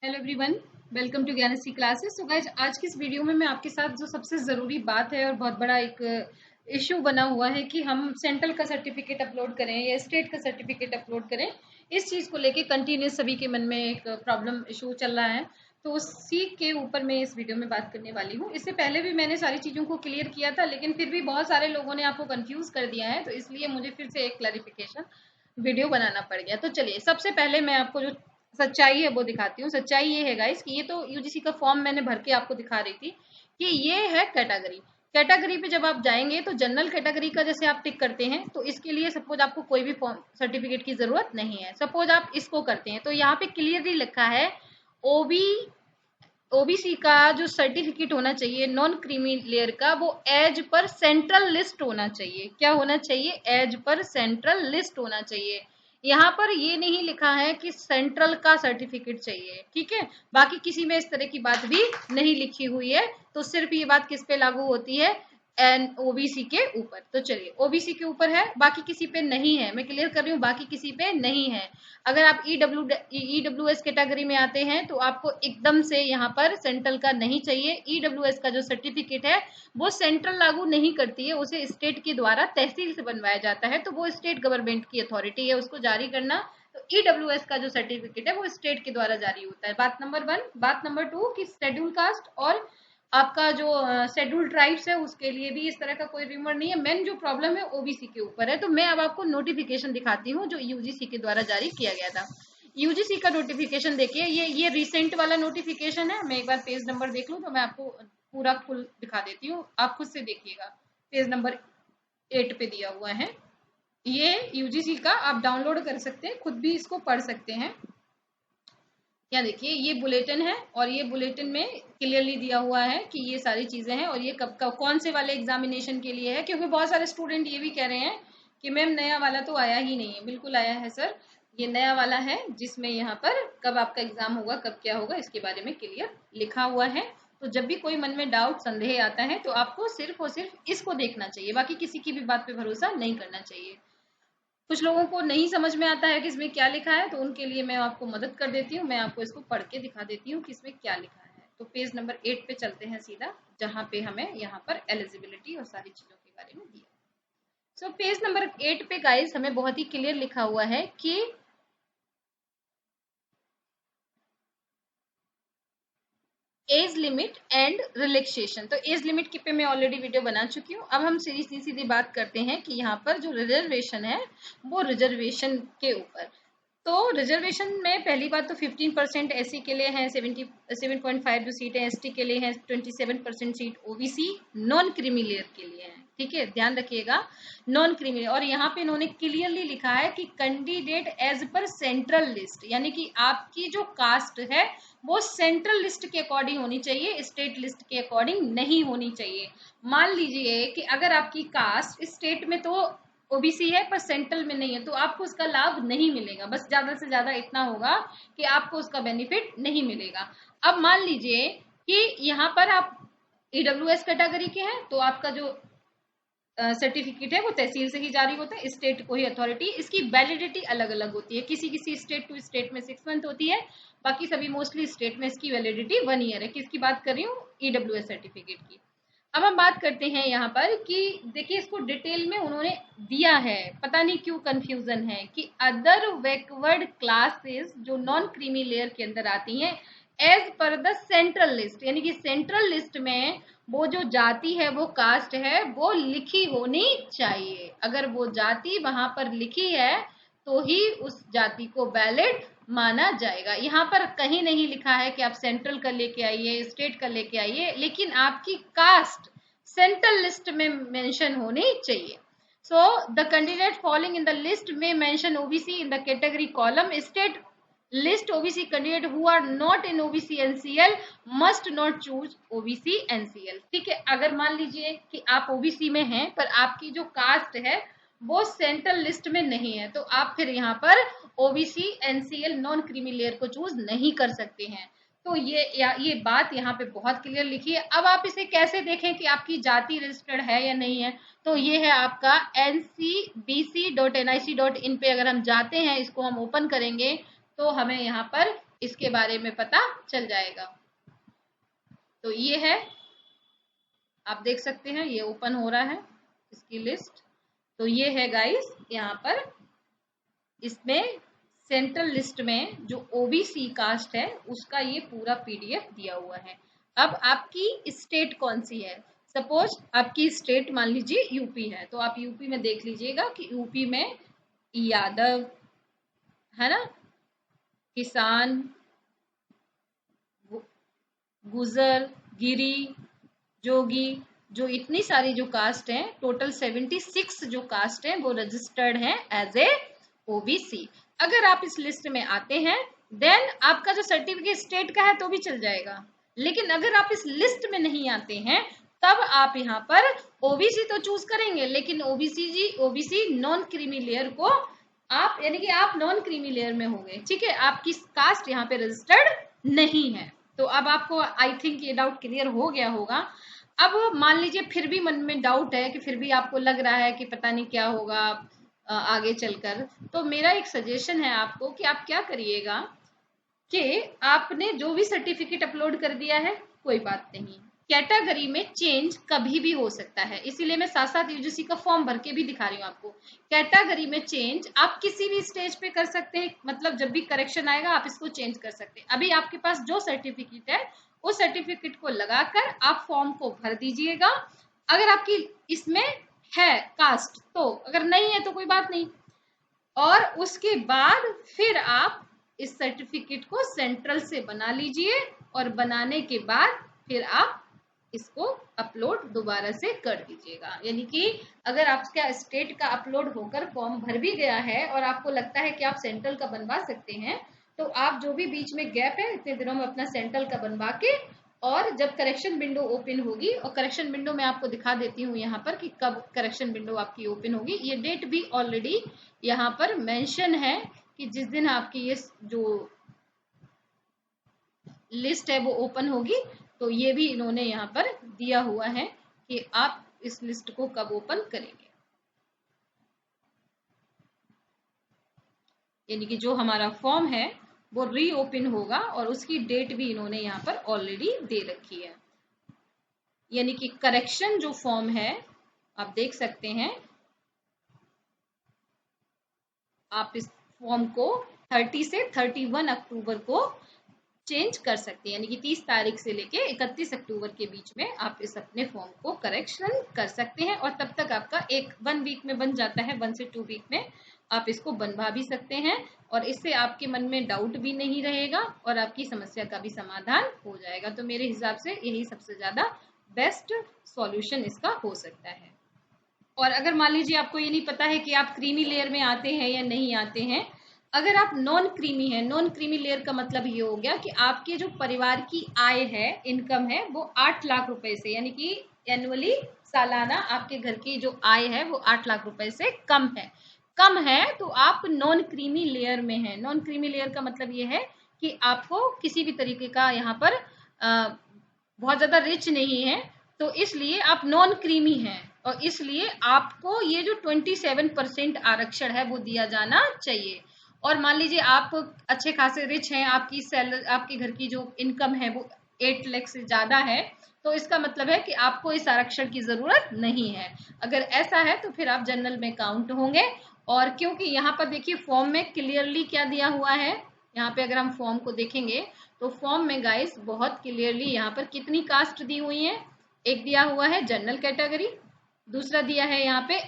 Hello everyone, welcome to Gyanshree classes. So guys, आज की इस वीडियो में मैं आपके साथ जो सबसे ज़रूरी बात है और बहुत बड़ा एक इशू बना हुआ है कि हम सेंट्रल का सर्टिफिकेट अपलोड करें या स्टेट का सर्टिफिकेट अपलोड करें, इस चीज़ को लेके कंटिन्यूस सभी के मन में एक प्रॉब्लम इशू चल रहा है। तो उसी के ऊपर मैं इस वीडियो में बात करने वाली हूँ। इससे पहले भी मैंने सारी चीज़ों को क्लियर किया था, लेकिन फिर भी बहुत सारे लोगों ने आपको कंफ्यूज कर दिया है, तो इसलिए मुझे फिर से एक क्लैरिफिकेशन वीडियो बनाना पड़ गया। तो चलिए, सबसे पहले मैं आपको जो सच्चाई है वो दिखाती हूँ। सच्चाई ये है गाइस कि ये तो यूजीसी का फॉर्म मैंने भर के आपको दिखा रही थी कि ये है कैटेगरी। कैटेगरी पे जब आप जाएंगे तो जनरल कैटेगरी का जैसे आप टिक करते हैं, तो इसके लिए सपोज आपको कोई भी फॉर्म सर्टिफिकेट की जरूरत नहीं है। सपोज आप इसको करते हैं तो यहाँ पे क्लियरली लिखा है ओबी ओबीसी का जो सर्टिफिकेट होना चाहिए नॉन क्रीमी लेयर का, वो एज पर सेंट्रल लिस्ट होना चाहिए। क्या होना चाहिए? एज पर सेंट्रल लिस्ट होना चाहिए। यहाँ पर ये नहीं लिखा है कि सेंट्रल का सर्टिफिकेट चाहिए, ठीक है। बाकी किसी में इस तरह की बात भी नहीं लिखी हुई है। तो सिर्फ ये बात किस पे लागू होती है? एन ओबीसी के ऊपर। तो चलिए, ओबीसी के ऊपर है, बाकी किसी पे नहीं है। मैं क्लियर कर रही हूँ, बाकी किसी पे नहीं है। अगर आप ईडब्ल्यूएस कैटेगरी में आते हैं तो आपको एकदम से यहाँ पर सेंट्रल का नहीं चाहिए। ईडब्ल्यूएस का जो सर्टिफिकेट है वो सेंट्रल लागू नहीं करती है, उसे स्टेट के द्वारा तहसील से बनवाया जाता है। तो वो स्टेट गवर्नमेंट की अथॉरिटी है उसको जारी करना। तो ईडब्ल्यूएस का जो सर्टिफिकेट है वो स्टेट के द्वारा जारी होता है। बात नंबर 1। बात नंबर 2 कि शेड्यूल कास्ट और आपका जो शेड्यूल ट्राइब्स है उसके लिए भी इस तरह का कोई रिमर नहीं है। मेन जो प्रॉब्लम है ओबीसी के ऊपर है। तो मैं अब आपको नोटिफिकेशन दिखाती हूँ जो यूजीसी के द्वारा जारी किया गया था। यूजीसी का नोटिफिकेशन देखिए, ये रिसेंट वाला नोटिफिकेशन है। मैं एक बार पेज नंबर देख लूँ तो मैं आपको पूरा फुल दिखा देती हूँ, आप खुद से देखिएगा। पेज नंबर 8 पे दिया हुआ है ये यूजीसी का, आप डाउनलोड कर सकते हैं, खुद भी इसको पढ़ सकते हैं। क्या देखिए, ये बुलेटिन है और ये बुलेटिन में क्लियरली दिया हुआ है कि ये सारी चीजें हैं और ये कब कौन से वाले एग्जामिनेशन के लिए है। क्योंकि बहुत सारे स्टूडेंट ये भी कह रहे हैं कि मैम नया वाला तो आया ही नहीं है। बिल्कुल आया है सर, ये नया वाला है जिसमें यहाँ पर कब आपका एग्जाम होगा, कब क्या होगा, इसके बारे में क्लियर लिखा हुआ है। तो जब भी कोई मन में डाउट संदेह आता है तो आपको सिर्फ और सिर्फ इसको देखना चाहिए, बाकी किसी की भी बात पे भरोसा नहीं करना चाहिए। कुछ लोगों को नहीं समझ में आता है कि इसमें क्या लिखा है, तो उनके लिए मैं आपको मदद कर देती हूँ। मैं आपको इसको पढ़ के दिखा देती हूँ कि इसमें क्या लिखा है। तो पेज नंबर 8 पे चलते हैं सीधा, जहाँ पे हमें यहाँ पर एलिजिबिलिटी और सारी चीजों के बारे में दिया। सो पेज नंबर 8 पे गाइस हमें बहुत ही क्लियर लिखा हुआ है कि एज लिमिट एंड रिलैक्सेशन। तो एज लिमिट के पे मैं ऑलरेडी वीडियो बना चुकी हूँ। अब हम सीधी सीधी बात करते हैं कि यहाँ पर जो रिजर्वेशन है वो रिजर्वेशन के ऊपर। तो रिजर्वेशन में पहली बात तो 15% एससी के लिए है, 77.5 जो सीट है एसटी के लिए है, 27% seat OBC non creamy layer के लिए है। ठीक है, ध्यान रखिएगा, नॉन क्रीमी। और यहाँ पे इन्होंने क्लियरली लिखा है कि कैंडिडेट एज पर सेंट्रल लिस्ट, यानी कि आपकी जो कास्ट है वो सेंट्रल लिस्ट के अकॉर्डिंग होनी चाहिए, स्टेट लिस्ट के अकॉर्डिंग नहीं होनी चाहिए। मान लीजिए कि अगर आपकी कास्ट स्टेट में तो ओबीसी है पर सेंट्रल में नहीं है, तो आपको उसका लाभ नहीं मिलेगा। बस ज्यादा से ज्यादा इतना होगा कि आपको उसका बेनिफिट नहीं मिलेगा। अब मान लीजिए कि यहाँ पर आप ईडब्ल्यूएस कैटेगरी के हैं, तो आपका जो सर्टिफिकेट है वो तहसील से ही जारी होता है, स्टेट को ही अथॉरिटी। इसकी वैलिडिटी अलग अलग होती है, किसी किसी स्टेट टू स्टेट में 6 मंथ होती है, बाकी सभी मोस्टली स्टेट में इसकी वैलिडिटी 1 ईयर है। किसकी बात कर रही हूँ? ईडब्ल्यूएस सर्टिफिकेट की। अब हम बात करते हैं यहाँ पर कि देखिए इसको डिटेल में उन्होंने दिया है, पता नहीं क्यों कंफ्यूजन है कि अदर बैकवर्ड क्लासेस जो नॉन क्रीमी लेयर के अंदर आती हैं as per the central list, यानी कि सेंट्रल लिस्ट में वो जो जाति है, वो कास्ट है, वो लिखी होनी चाहिए। अगर वो जाति वहां पर लिखी है तो ही उस जाति को वैलिड माना जाएगा। यहाँ पर कहीं नहीं लिखा है कि आप सेंट्रल का लेके आइए, स्टेट का लेके आइए, लेकिन आपकी कास्ट सेंट्रल लिस्ट में मेंशन होनी चाहिए। So the candidate falling in the list may mention OBC in the category column. State list OBC candidate who are not in OBC NCL must not choose OBC NCL। ठीक है, अगर मान लीजिए कि आप OBC में हैं पर आपकी जो कास्ट है वो सेंट्रल लिस्ट में नहीं है, तो आप फिर यहाँ पर OBC NCL non creamy layer को चूज नहीं कर सकते हैं। तो ये बात यहाँ पे बहुत क्लियर लिखी है। अब आप इसे कैसे देखें कि आपकी जाति रजिस्टर्ड है या नहीं है? तो ये है आपका ncbc.nic.in पे अगर हम जाते हैं, इसको हम ओपन करेंगे तो हमें यहाँ पर इसके बारे में पता चल जाएगा। तो ये है, आप देख सकते हैं ये ओपन हो रहा है इसकी लिस्ट। तो ये है गाइस, यहाँ पर इसमें सेंट्रल लिस्ट में जो ओबीसी कास्ट है उसका ये पूरा पीडीएफ दिया हुआ है। अब आपकी स्टेट कौन सी है, सपोज आपकी स्टेट मान लीजिए यूपी है, तो आप यूपी में देख लीजिएगा कि यूपी में यादव है ना, किसान, गुजर, गिरी, जोगी, जो इतनी सारी जो कास्ट हैं, टोटल 76 जो कास्ट हैं वो रजिस्टर्ड हैं एज ए ओबीसी। अगर आप इस लिस्ट में आते हैं देन आपका जो सर्टिफिकेट स्टेट का है तो भी चल जाएगा, लेकिन अगर आप इस लिस्ट में नहीं आते हैं तब आप यहाँ पर ओबीसी तो चूज करेंगे, लेकिन ओबीसी नॉन क्रीमी लेयर को आप, यानी कि आप नॉन क्रीमी लेयर में होंगे, ठीक है, आपकी कास्ट यहाँ पे रजिस्टर्ड नहीं है। तो अब आपको आई थिंक ये डाउट क्लियर हो गया होगा। अब मान लीजिए फिर भी मन में डाउट है कि फिर भी आपको लग रहा है कि पता नहीं क्या होगा आगे चलकर, तो मेरा एक सजेशन है आपको कि आप क्या करिएगा कि आपने जो भी सर्टिफिकेट अपलोड कर दिया है कोई बात नहीं, कैटेगरी में चेंज कभी भी हो सकता है, इसीलिए मैं साथ साथ यूजीसी का फॉर्म भर के भी दिखा रही हूँ आपको। कैटेगरी में चेंज आप किसी भी स्टेज पे कर सकते हैं, मतलब जब भी करेक्शन आएगा आप इसको चेंज कर सकते हैं। अभी आपके पास जो सर्टिफिकेट है उस सर्टिफिकेट को लगाकर आप फॉर्म को भर दीजिएगा। अगर आपकी इसमें है कास्ट तो, अगर नहीं है तो कोई बात नहीं, और उसके बाद फिर आप इस सर्टिफिकेट को सेंट्रल से बना लीजिए, और बनाने के बाद फिर आप इसको अपलोड दोबारा से कर दीजिएगा। यानी कि अगर आपका स्टेट का अपलोड होकर फॉर्म भर भी गया है और आपको लगता है कि आप सेंट्रल का बनवा सकते हैं, तो आप जो भी बीच में गैप है इतने दिनों में अपना सेंट्रल का बनवा के, और जब करेक्शन विंडो ओपन होगी, और करेक्शन विंडो में आपको दिखा देती हूँ यहाँ पर कि कब करेक्शन विंडो आपकी ओपन होगी, ये डेट भी ऑलरेडी यहाँ पर मेंशन है कि जिस दिन आपकी ये जो लिस्ट है वो ओपन होगी। तो ये भी इन्होंने यहाँ पर दिया हुआ है कि आप इस लिस्ट को कब ओपन करेंगे, यानी कि जो हमारा फॉर्म है वो रीओपन होगा, और उसकी डेट भी इन्होंने यहाँ पर ऑलरेडी दे रखी है। यानी कि करेक्शन जो फॉर्म है आप देख सकते हैं, आप इस फॉर्म को 30 से 31 अक्टूबर को चेंज कर सकते हैं, यानी कि 30 तारीख से लेके 31 अक्टूबर के बीच में आप इस अपने फॉर्म को करेक्शन कर सकते हैं, और तब तक आपका 1 वीक में बन जाता है, 1 से 2 वीक में आप इसको बनवा भी सकते हैं, और इससे आपके मन में डाउट भी नहीं रहेगा और आपकी समस्या का भी समाधान हो जाएगा। तो मेरे हिसाब से यही सबसे ज़्यादा बेस्ट सॉल्यूशन इसका हो सकता है। और अगर मान लीजिए आपको ये नहीं पता है कि आप क्रीमी लेयर में आते हैं या नहीं आते हैं, अगर आप नॉन क्रीमी है, नॉन क्रीमी लेयर का मतलब ये हो गया कि आपके जो परिवार की आय है, इनकम है, वो 8 लाख रुपए से, यानी कि एनुअली सालाना आपके घर की जो आय है वो 8 लाख रुपए से कम है, तो आप नॉन क्रीमी लेयर में है। नॉन क्रीमी लेयर का मतलब ये है कि आपको किसी भी तरीके का यहाँ पर बहुत ज्यादा रिच नहीं है, तो इसलिए आप नॉन क्रीमी हैं, और इसलिए आपको ये जो 27% आरक्षण है वो दिया जाना चाहिए। और मान लीजिए आप अच्छे खासे रिच हैं, आपकी सैलरी, आपके घर की जो इनकम है वो 8 लाख से ज्यादा है, तो इसका मतलब है कि आपको इस आरक्षण की जरूरत नहीं है। अगर ऐसा है तो फिर आप जनरल में काउंट होंगे। और क्योंकि यहाँ पर देखिए फॉर्म में क्लियरली क्या दिया हुआ है, यहाँ पे अगर हम फॉर्म को देखेंगे तो फॉर्म में गाइस बहुत क्लियरली यहाँ पर कितनी कास्ट दी हुई है, एक दिया हुआ है जनरल कैटेगरी, दूसरा दिया है यहाँ पे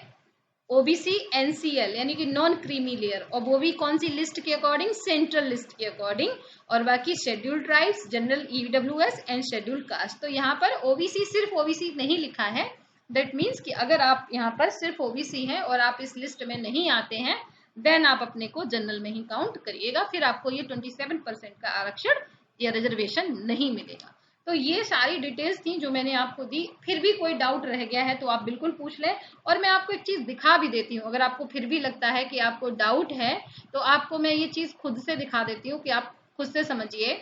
ओबीसी एनसीएल यानी कि नॉन क्रीमी लेयर, और वो भी कौन सी लिस्ट के अकॉर्डिंग, सेंट्रल लिस्ट के अकॉर्डिंग, और बाकी scheduled tribes, general EWS and scheduled caste. तो यहाँ पर ओबीसी सिर्फ ओबीसी नहीं लिखा है, दैट मीन्स कि अगर आप यहाँ पर सिर्फ ओबीसी हैं और आप इस लिस्ट में नहीं आते हैं, देन आप अपने को जनरल में ही काउंट करिएगा, फिर आपको ये 27% का आरक्षण या रिजर्वेशन नहीं मिलेगा। तो ये सारी डिटेल्स थी जो मैंने आपको दी। फिर भी कोई डाउट रह गया है तो आप बिल्कुल पूछ लें, और मैं आपको एक चीज दिखा भी देती हूँ, अगर आपको फिर भी लगता है कि आपको डाउट है तो आपको मैं ये चीज खुद से दिखा देती हूँ कि आप खुद से समझिए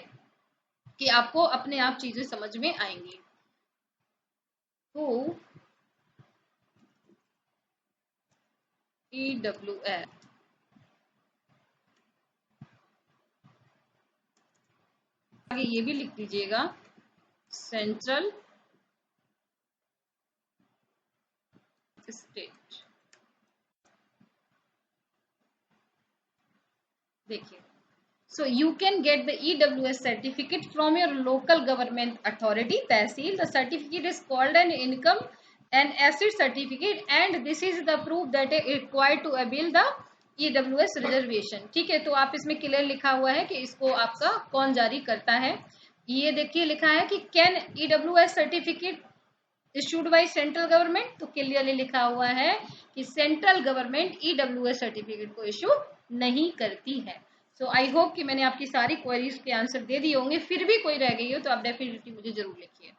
कि आपको अपने आप चीजें समझ में आएंगी। तो EWS आगे ये भी लिख दीजिएगा, सेंट्रल स्टेट। देखिए, so you can get the EWS certificate from your local government authority, tehsil. The certificate is called an income and asset certificate and this is the proof that is required to avail the EWS reservation. ठीक है, तो आप इसमें clear लिखा हुआ है कि इसको आपका कौन जारी करता है. ये देखिए लिखा है कि can EWS certificate issued by central government, तो क्लियरली लिखा हुआ है कि सेंट्रल गवर्नमेंट EWS सर्टिफिकेट को इशू नहीं करती है. सो आई होप कि मैंने आपकी सारी क्वेरीज के आंसर दे दिए होंगे. फिर भी कोई रह गई हो तो आप डेफिनेटली मुझे जरूर लिखिए.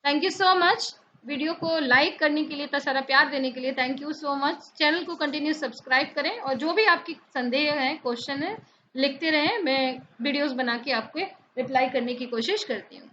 Thank you so much. Video को लाइक करने के लिए, इतना सारा प्यार देने के लिए thank you so much. Channel को कंटिन्यू सब्सक्राइब करें और जो भी आपकी संदेह है, क्वेश्चन है, लिखते रहें. मैं वीडियोस बना के आपको रिप्लाई करने की कोशिश करती हूँ.